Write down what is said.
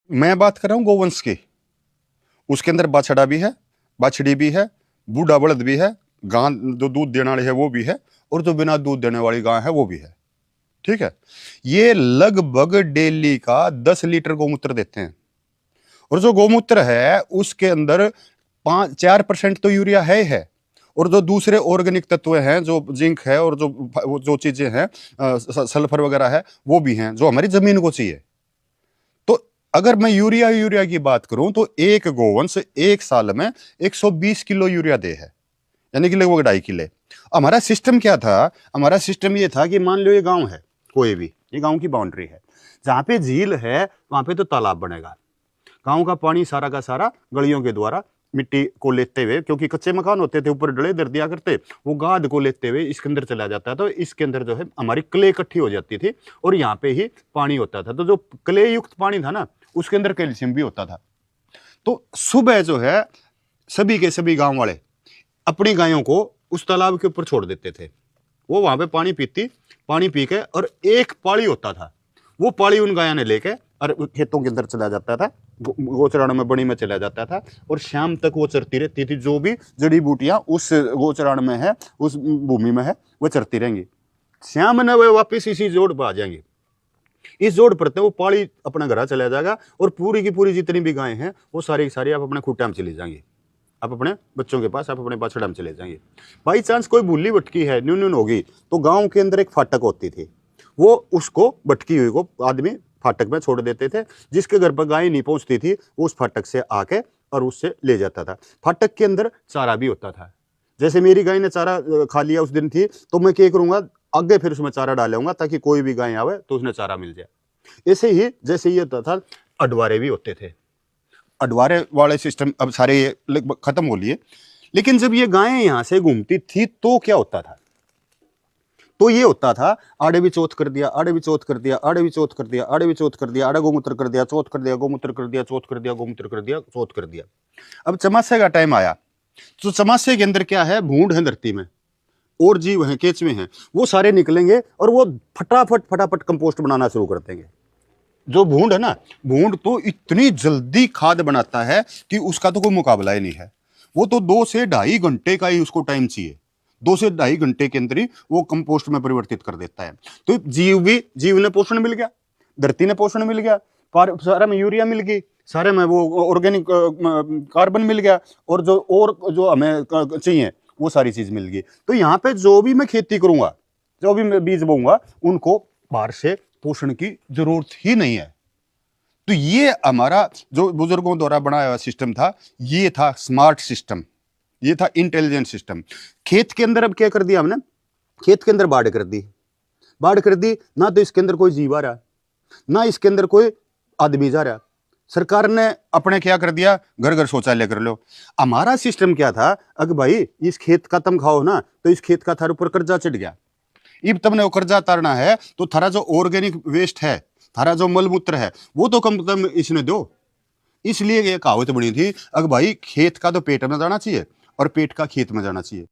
मैं बात कर रहा हूँ गोवंश की। उसके अंदर बछड़ा भी है, बछड़ी भी है, बूढ़ा बलद भी है, गां जो दूध देने वाली है वो भी है, और जो बिना दूध देने वाली गाय है वो भी है। ठीक है, ये लगभग डेली का 10 लीटर गोमूत्र देते हैं। और जो गोमूत्र है उसके अंदर 4% तो यूरिया है, और जो दूसरे ऑर्गेनिक तत्व हैं, जो जिंक है और जो चीजें हैं, सल्फर वगैरह है, वो भी हैं जो हमारी जमीन को चाहिए। तो अगर मैं यूरिया की बात करूं तो एक गोवंश एक साल में 120 किलो यूरिया दे है, यानी कि लगभग 2.5 किलो। हमारा सिस्टम क्या था? हमारा सिस्टम ये था कि मान लो ये गांव है, कोई भी, ये गांव की बाउंड्री है, जहां पे झील है वहां पे तो तालाब बनेगा। गांव का पानी सारा का सारा गलियों के द्वारा मिट्टी को लेते हुए, क्योंकि कच्चे मकान होते थे, ऊपर डले दर दिया करते, वो गाद को लेते हुए इसके अंदर चला जाता था। तो इसके अंदर जो है हमारी क्ले इकट्ठी हो जाती थी और यहाँ पे ही पानी होता था। तो जो क्ले युक्त पानी था ना, उसके अंदर कैल्शियम भी होता था। तो सुबह जो है सभी के सभी गांव वाले अपनी गायों को उस तालाब के ऊपर छोड़ देते थे। वो वहां पे पानी पी के, और एक पाली होता था, वो पाली उन गायों ने लेके और खेतों के अंदर चला जाता था, गोचराण में बड़ी में चला जाता था, और शाम तक वो चरती रहती थी। जो भी जड़ी बूटियां उस गोचराण में है, उस भूमि में है, वो चरती रहेंगी। शाम ने वो वापिस इसी जोड़ पर आ जाएंगे। इस जोड़ पर वो पाली अपना घर चला जाएगा, और पूरी की पूरी जितनी भी गायें हैं वो सारी की सारी आप अपने खूंटा में चली जाएंगी, आप अपने बच्चों के पास, आप अपने बछड़ा में चले जाएंगे। बाई चांस कोई भूली भटकी है, न्यून होगी, तो गांव के अंदर एक फाटक होती थी, वो उसको भटकी हुई को आदमी फाटक में छोड़ देते थे। जिसके घर पर गाय नहीं पहुंचती थी वो उस फाटक से आके और उससे ले जाता था। फाटक के अंदर चारा भी होता था। जैसे मेरी गाय ने चारा खा लिया उस दिन थी, तो मैं क्या करूंगा, आगे फिर उसमें चारा डालूंगा ताकि कोई भी गाय आवे तो उसने चारा मिल जाए। ऐसे ही जैसे ये होता था, अडवारे भी होते थे। अडवारे वाले सिस्टम अब सारे लगभग खत्म हो लिए। लेकिन जब ये गायें यहां से घूमती थी तो क्या होता था? तो ये होता था, आड़े भी चौथ कर दिया, आड़े भी चौथ कर दिया, आड़े भी चौथ कर दिया, आड़े भी चौथ कर दिया, आड़े गोमूत्र कर दिया, चौथ कर दिया, गोमूत्र कर दिया, चौथ कर दिया, गोमूत्र कर दिया, चौथ कर दिया। अब चमासे का टाइम आया, तो चमासे के अंदर क्या है? भूंड है धरती में, और जीव हैं, केचुए हैं, वो सारे निकलेंगे और वो फटाफट कंपोस्ट बनाना शुरू कर देंगे। जो भूंड है ना, भूंड तो इतनी जल्दी खाद बनाता है कि उसका तो कोई मुकाबला ही नहीं है। वो तो 2 से 2.5 घंटे का ही उसको टाइम चाहिए, 2 से 2.5 घंटे के अंदर ही वो कंपोस्ट में परिवर्तित कर देता है। तो जीव ने पोषण मिल गया, धरती ने पोषण मिल गया, सारे में यूरिया मिल गई, सारे में वो ऑर्गेनिक कार्बन मिल गया, और जो हमें चाहिए वो सारी चीज मिल गई। तो यहाँ पे जो भी मैं खेती करूंगा, जो भी मैं बीज बोऊंगा, उनको बाहर से पोषण की जरूरत ही नहीं है। तो ये हमारा जो बुजुर्गों द्वारा बनाया हुआ सिस्टम था, ये था स्मार्ट सिस्टम, ये था इंटेलिजेंट सिस्टम। खेत के अंदर अब क्या कर दिया हमने? खेत के अंदर बाढ़ कर दी, ना तो इसके अंदर कोई जीव आ रहा, ना इसके अंदर कोई आदमी जा रहा। सरकार ने अपने क्या कर दिया? घर घर शौचालय कर लो। हमारा सिस्टम क्या था? अगर भाई इस खेत का तुम खाओ ना, तो इस खेत का थारे ऊपर कर्जा चढ़ गया, इब तुमने वो कर्जा तारना है, तो थारा जो ऑर्गेनिक वेस्ट है, थारा जो मलमूत्र है, वो तो कम से कम इसने दो। इसलिए ये कहावत बनी थी, अगर भाई खेत का तो पेट में जाना चाहिए और पेट का खेत में जाना चाहिए।